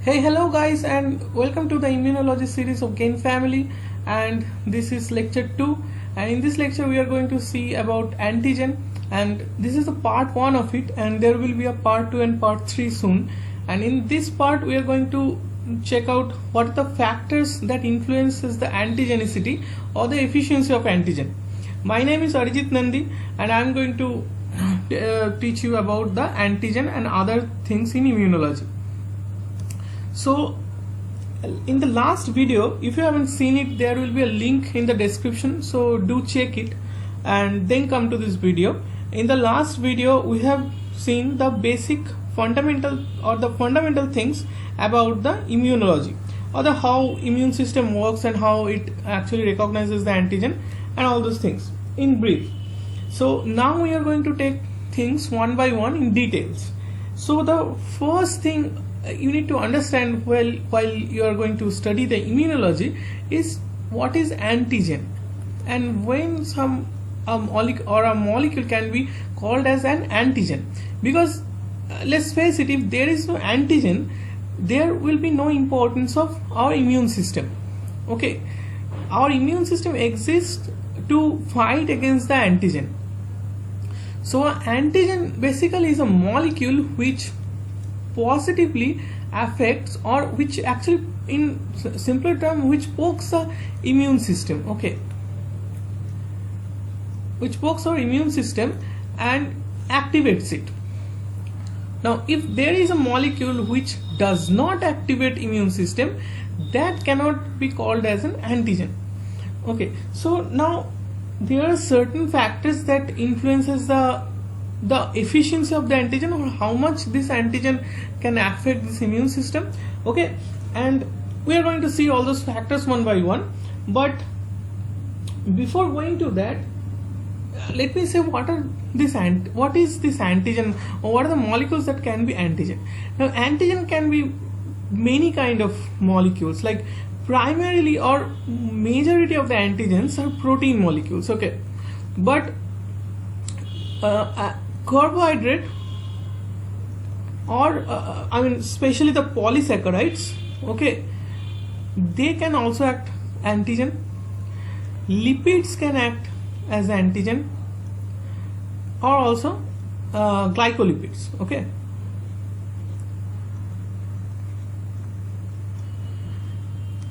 Hey, hello guys, and welcome to the Immunology series of Gain Family. And this is lecture 2. And in this lecture, we are going to see about antigen. And this is the part 1 of it, and there will be a part 2 and part 3 soon. And in this part, we are going to check out what are the factors that influences the antigenicity or the efficiency of antigen. My name is Arijit Nandi, and I am going to teach you about the antigen and other things in immunology. So in the last video, if you haven't seen it, there will be a link in the description, so do check it and then come to this video. In the last video, we have seen the basic fundamental things about the immunology, or the how immune system works and how it actually recognizes the antigen and all those things in brief. So now we are going to take things one by one in details. So the first thing you need to understand while you are going to study the immunology is what is antigen, and when a molecule can be called as an antigen. Because let's face it, if there is no antigen, there will be no importance of our immune system. Okay, our immune system exists to fight against the antigen. So antigen basically is a molecule which positively affects, or which actually, in simpler term, which pokes the immune system. Okay, which pokes our immune system and activates it. Now if there is a molecule which does not activate immune system, that cannot be called as an antigen. Okay, so now there are certain factors that influences the efficiency of the antigen, or how much this antigen can affect this immune system. Okay, and we are going to see all those factors one by one. But before going to that, let me say what is this antigen, or what are the molecules that can be antigen. Now antigen can be many kind of molecules, like primarily or majority of the antigens are protein molecules. Okay, but carbohydrate, or especially the polysaccharides, okay, they can also act antigen. Lipids can act as antigen, or also glycolipids. Okay,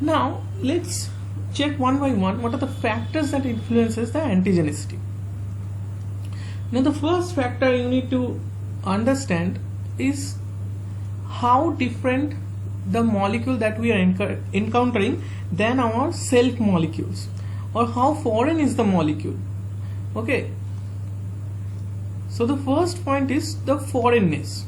now let's check one by one what are the factors that influences the antigenicity. Now the first factor you need to understand is how different the molecule that we are encountering than our self molecules, or how foreign is the molecule. Okay, so the first point is the foreignness.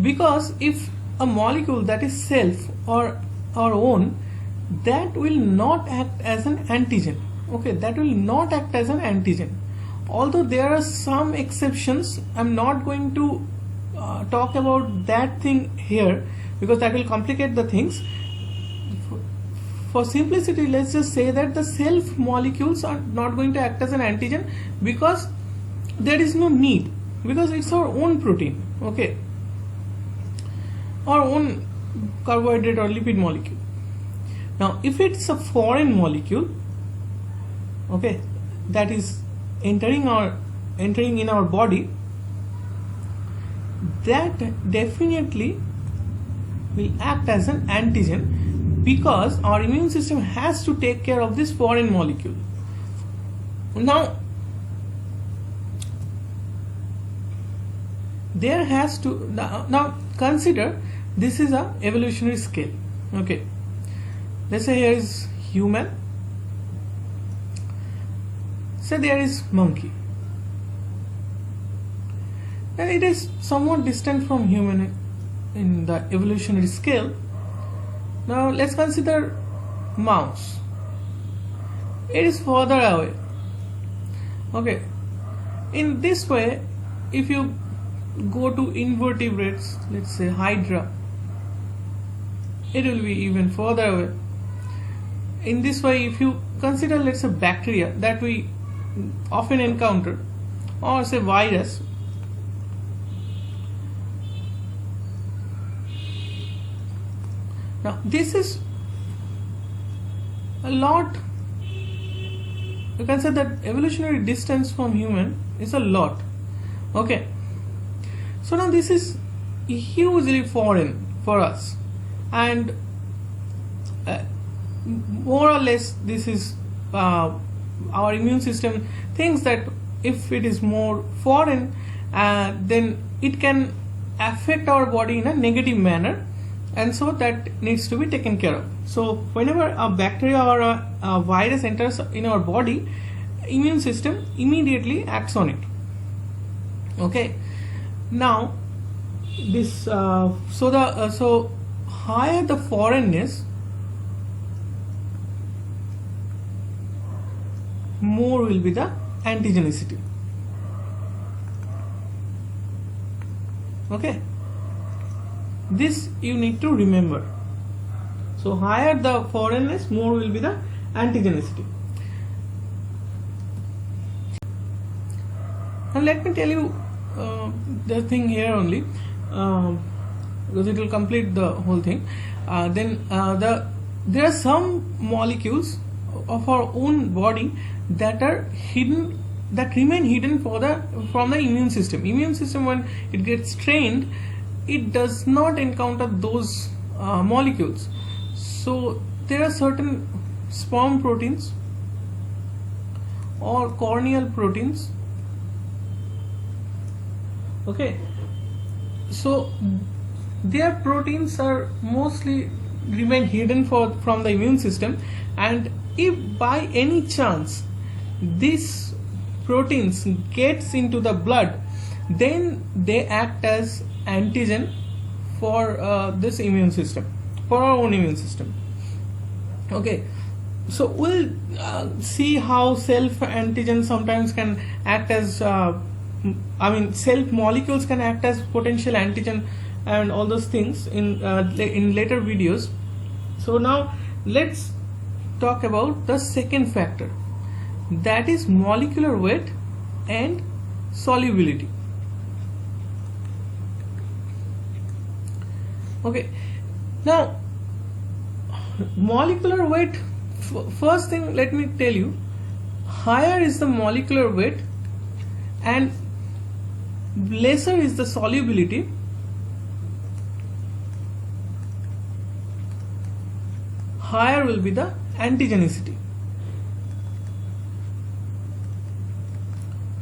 Because if a molecule that is self or our own, that will not act as an antigen. Okay, that will not act as an antigen. Although there are some exceptions, I'm not going to talk about that thing here, because that will complicate the things. For simplicity, let's just say that the self molecules are not going to act as an antigen, because there is no need, because it's our own protein. Okay, our own carbohydrate or lipid molecule. Now if it's a foreign molecule, okay, that is entering in our body, that definitely will act as an antigen, because our immune system has to take care of this foreign molecule. Now there has to, now consider this is a evolutionary scale. Okay, let's say here is human, say there is monkey, and it is somewhat distant from human in the evolutionary scale. Now let's consider mouse, it is further away. Okay, in this way, if you go to invertebrates, let's say hydra, it will be even further away. In this way, if you consider, let's say, bacteria that we often encounter, or say virus, Now this is a lot, you can say that evolutionary distance from human is a lot. Okay, so now this is hugely foreign for us, and more or less this is our immune system thinks that if it is more foreign, then it can affect our body in a negative manner, and so that needs to be taken care of. So whenever a bacteria or a virus enters in our body, immune system immediately acts on it. Okay, now this so higher the foreignness, more will be the antigenicity. Okay, this you need to remember. So higher the foreignness, more will be the antigenicity. And let me tell you the thing here only, because it will complete the whole thing. There are some molecules of our own body that are hidden, that remain hidden from the immune system. Immune system, when it gets trained, it does not encounter those molecules. So there are certain sperm proteins or corneal proteins. Okay, so their proteins are mostly remain hidden from the immune system, and if by any chance these proteins gets into the blood, then they act as antigen for this immune system, for our own immune system. Okay, so we'll see how self antigen sometimes can act as self molecules can act as potential antigen and all those things in later videos. So now let's talk about the second factor, that is molecular weight and solubility. Okay, now molecular weight, first thing let me tell you, higher is the molecular weight and lesser is the solubility, higher will be the antigenicity.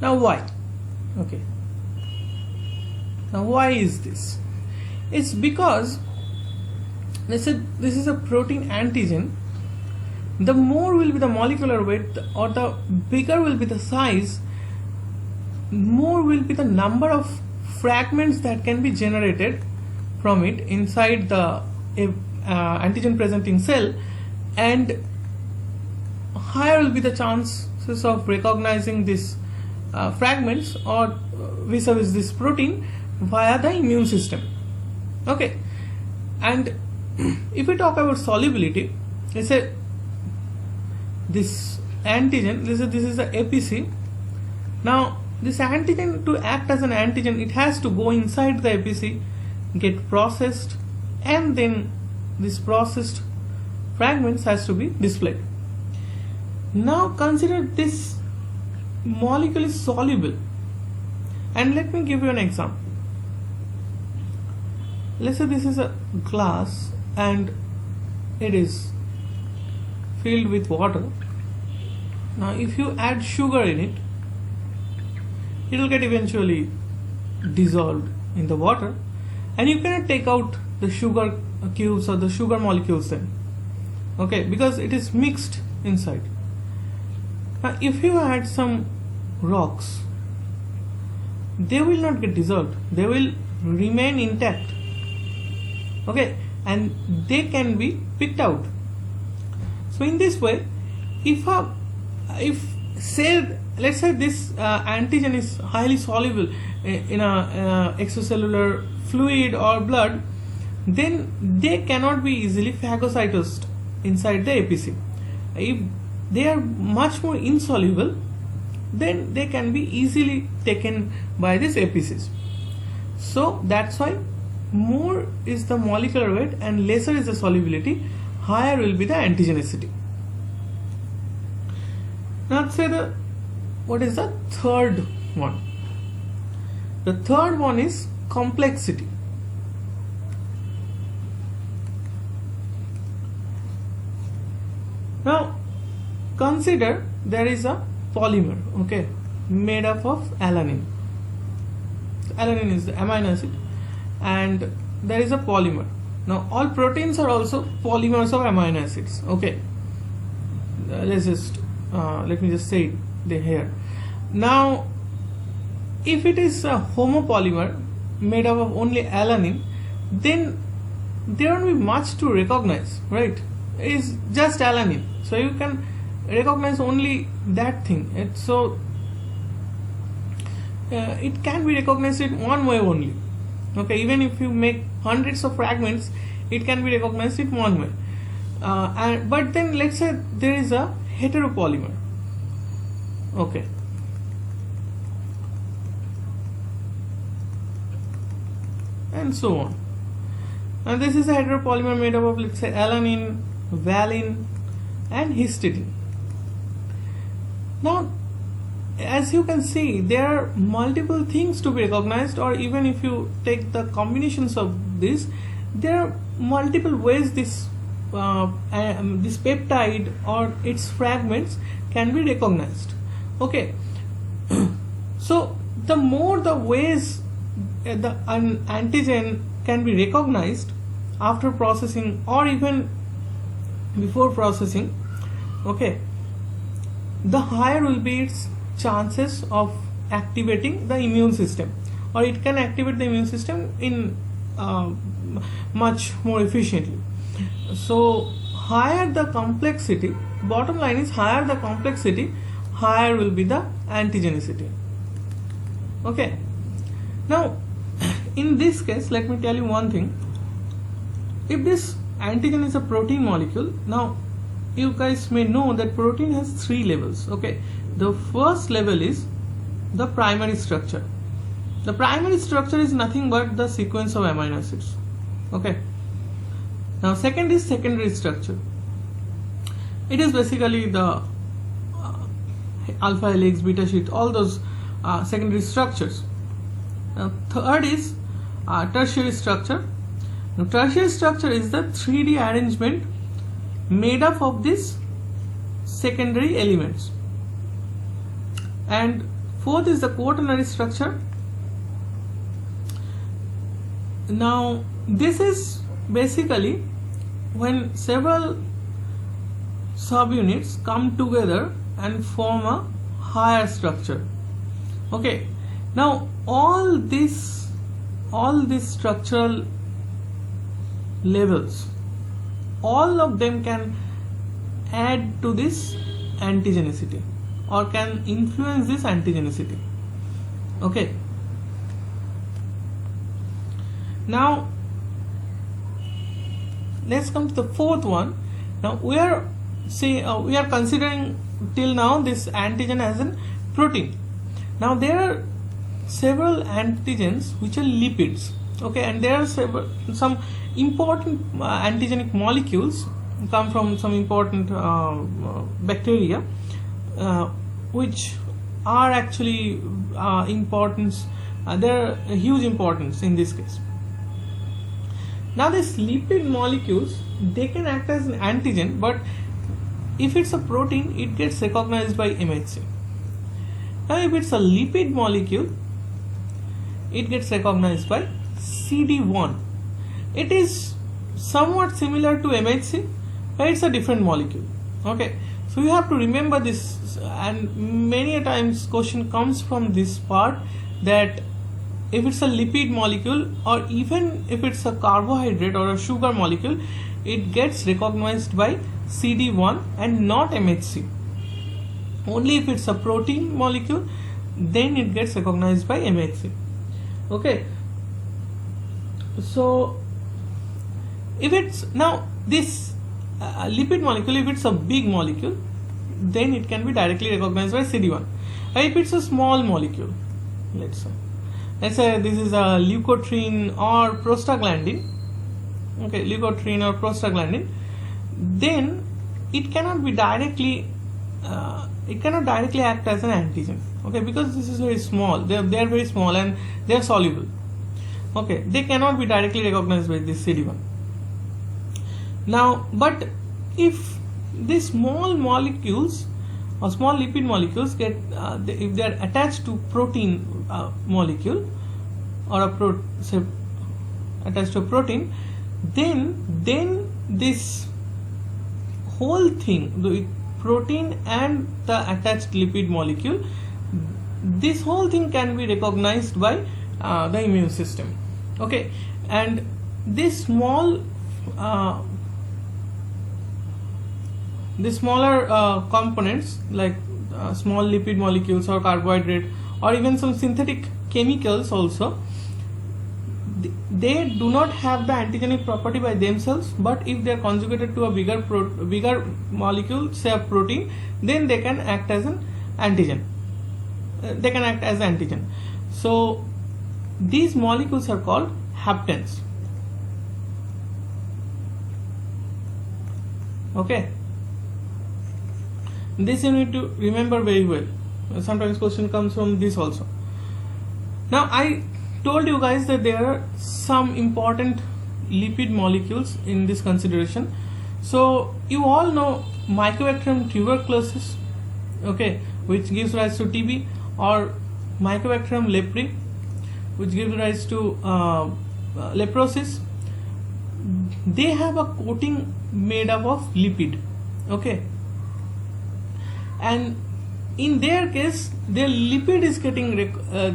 Now why? Okay, now why is this? It's because let's say this is a protein antigen. The more will be the molecular weight, or the bigger will be the size, more will be the number of fragments that can be generated from it inside the antigen presenting cell, and higher will be the chances of recognizing these fragments or vis-a-vis this protein via the immune system. Okay, and if we talk about solubility, let's say this antigen, this is the APC. Now this antigen, to act as an antigen, it has to go inside the APC, get processed, and then this processed fragments has to be displayed. Now consider this molecule is soluble, and let me give you an example. Let's say this is a glass and it is filled with water. Now if you add sugar in it, it will get eventually dissolved in the water, and you cannot take out the sugar cubes or the sugar molecules then. Okay, because it is mixed inside. Now if you add some rocks, they will not get dissolved, they will remain intact. Okay, and they can be picked out. So in this way, if let's say this antigen is highly soluble in a extracellular fluid or blood, then they cannot be easily phagocytosed inside the APC. If they are much more insoluble, then they can be easily taken by these APCs. So that's why more is the molecular weight and lesser is the solubility, higher will be the antigenicity. Now let's say what is the third one? The third one is complexity. Now consider there is a polymer, okay, made up of alanine. Alanine is the amino acid, and there is a polymer. Now all proteins are also polymers of amino acids, okay. Let me just say it here. Now if it is a homopolymer made up of only alanine, then there won't be much to recognize, right? It is just alanine, so you can recognize only that thing. It can be recognized in one way only, okay. Even if you make hundreds of fragments, it can be recognized in one way. But then let's say there is a heteropolymer, okay, and so on. And this is a heteropolymer made up of, let's say, alanine, valine, and histidine. Now as you can see, there are multiple things to be recognized, or even if you take the combinations of this, there are multiple ways this peptide or its fragments can be recognized, okay. So the more the ways an antigen can be recognized after processing or even before processing, okay, the higher will be its chances of activating the immune system, or it can activate the immune system in much more efficiently. So higher the complexity, bottom line is higher the complexity, higher will be the antigenicity, okay. Now in this case, let me tell you one thing. If this antigen is a protein molecule, now you guys may know that protein has 3 levels, okay. The first level is the primary structure. The primary structure is nothing but the sequence of amino acids, okay. Now second is secondary structure. It is basically the alpha helix, beta sheet, all those secondary structures. Now third is tertiary structure. Now tertiary structure is the 3D arrangement made up of these secondary elements. And fourth is the quaternary structure. Now this is basically when several subunits come together and form a higher structure, okay. Now all these structural levels, all of them can add to this antigenicity or can influence this antigenicity, okay. Now let's come to the fourth one. Now we are considering till now this antigen as a protein. Now there are several antigens which are lipids, okay, and there are some important antigenic molecules come from some important bacteria which are actually importance. They're a huge importance in this case. Now these lipid molecules, they can act as an antigen, but if it's a protein, it gets recognized by MHC. Now if it's a lipid molecule, it gets recognized by CD1. It is somewhat similar to MHC, but it's a different molecule, okay. So you have to remember this, and many a times question comes from this part, that if it's a lipid molecule or even if it's a carbohydrate or a sugar molecule, it gets recognized by CD1 and not MHC. Only if it's a protein molecule, then it gets recognized by MHC, okay. So if it's now this lipid molecule, if it's a big molecule, then it can be directly recognized by CD1. If it's a small molecule, let's say, let's say this is a leukotriene or prostaglandin, okay, leukotriene or prostaglandin, then it cannot be directly act as an antigen, okay, because this is very small. They are very small and they are soluble, okay. They cannot be directly recognized by this CD1. Now, but if these small molecules or small lipid molecules get if they are attached to protein molecule or attached to a protein, then this whole thing, the protein and the attached lipid molecule, this whole thing can be recognized by the immune system, okay. And this smaller components like small lipid molecules or carbohydrate or even some synthetic chemicals also, they do not have the antigenic property by themselves, but if they are conjugated to a bigger molecule, say a protein, then they can act as an antigen. So these molecules are called haptens, okay. This you need to remember very well. Sometimes question comes from this also. Now I told you guys that there are some important lipid molecules in this consideration. So you all know Mycobacterium tuberculosis, okay, which gives rise to TB, or Mycobacterium leprae, which gives rise to leprosis. They have a coating made up of lipid, okay, and in their case their lipid is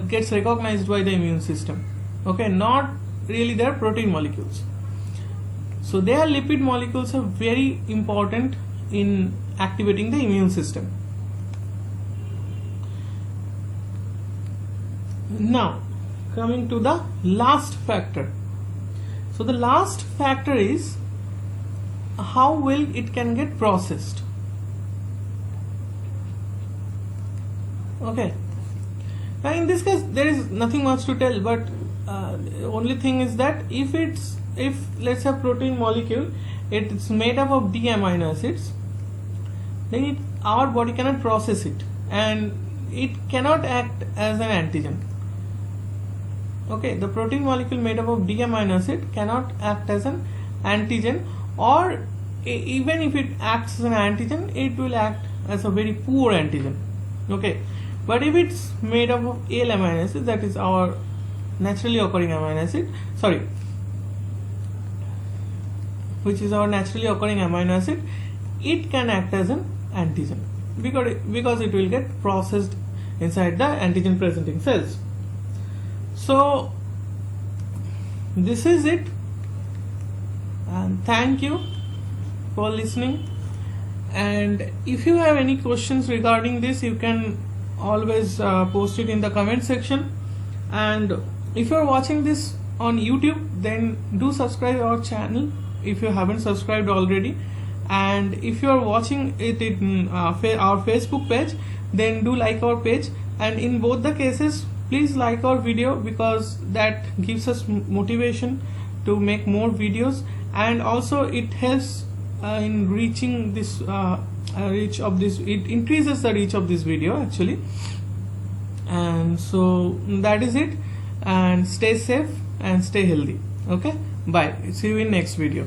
gets recognized by the immune system, okay, not really their protein molecules. So their lipid molecules are very important in activating the immune system. Now coming to the last factor. So the last factor is how well it can get processed, okay. Now in this case there is nothing much to tell, but the only thing is that if let's say a protein molecule, it's made up of D amino acids, then our body cannot process it and it cannot act as an antigen, okay. The protein molecule made up of D amino acid cannot act as an antigen, or even if it acts as an antigen, it will act as a very poor antigen, okay. But if it's made up of L amino acid, that is our naturally occurring amino acid, which is our naturally occurring amino acid, it can act as an antigen because it will get processed inside the antigen presenting cells. So this is it, and thank you for listening. And if you have any questions regarding this, you can always post it in the comment section. And if you are watching this on YouTube, then do subscribe our channel if you haven't subscribed already. And if you are watching it in our Facebook page, then do like our page. And in both the cases, please like our video, because that gives us motivation to make more videos, and also it helps in reaching this it increases the reach of this video actually. And so that is it, and stay safe and stay healthy, okay. Bye, see you in next video.